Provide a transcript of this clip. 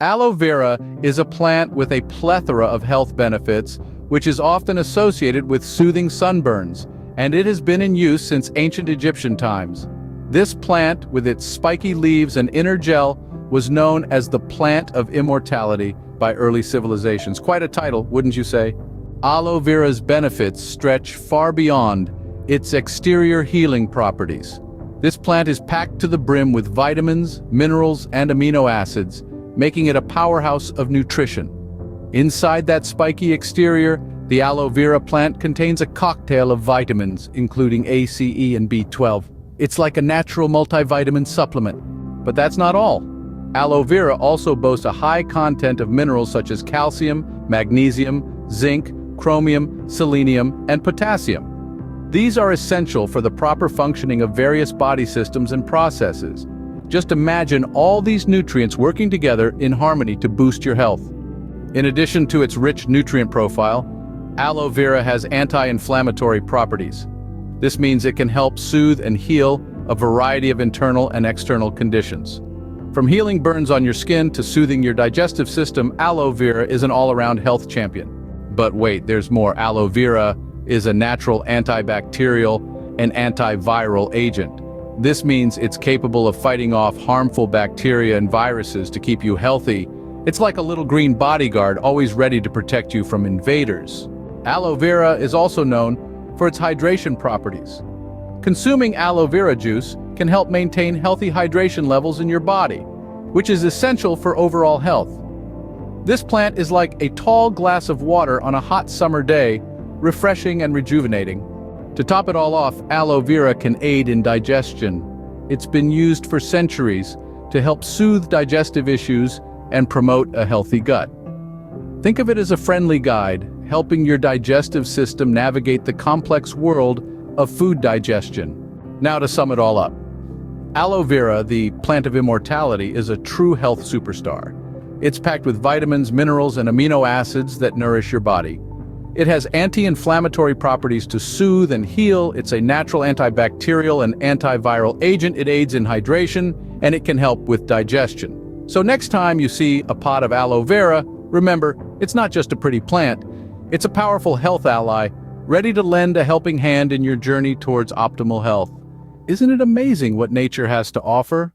Aloe vera is a plant with a plethora of health benefits, which is often associated with soothing sunburns, and it has been in use since ancient Egyptian times. This plant, with its spiky leaves and inner gel, was known as the plant of immortality by early civilizations. Quite a title, wouldn't you say? Aloe vera's benefits stretch far beyond its exterior healing properties. This plant is packed to the brim with vitamins, minerals, and amino acids, making it a powerhouse of nutrition. Inside that spiky exterior, the aloe vera plant contains a cocktail of vitamins, including A, C, E, and B12. It's like a natural multivitamin supplement. But that's not all. Aloe vera also boasts a high content of minerals such as calcium, magnesium, zinc, chromium, selenium, and potassium. These are essential for the proper functioning of various body systems and processes. Just imagine all these nutrients working together in harmony to boost your health. In addition to its rich nutrient profile, aloe vera has anti-inflammatory properties. This means it can help soothe and heal a variety of internal and external conditions. From healing burns on your skin to soothing your digestive system, aloe vera is an all-around health champion. But wait, there's more. Aloe vera is a natural antibacterial and antiviral agent. This means it's capable of fighting off harmful bacteria and viruses to keep you healthy. It's like a little green bodyguard, always ready to protect you from invaders. Aloe vera is also known for its hydration properties. Consuming aloe vera juice can help maintain healthy hydration levels in your body, which is essential for overall health. This plant is like a tall glass of water on a hot summer day, refreshing and rejuvenating. To top it all off, aloe vera can aid in digestion. It's been used for centuries to help soothe digestive issues and promote a healthy gut. Think of it as a friendly guide, helping your digestive system navigate the complex world of food digestion. Now to sum it all up. Aloe vera, the plant of immortality, is a true health superstar. It's packed with vitamins, minerals, and amino acids that nourish your body. It has anti-inflammatory properties to soothe and heal. It's a natural antibacterial and antiviral agent. It aids in hydration, and it can help with digestion. So next time you see a pot of aloe vera, remember, it's not just a pretty plant. It's a powerful health ally, ready to lend a helping hand in your journey towards optimal health. Isn't it amazing what nature has to offer?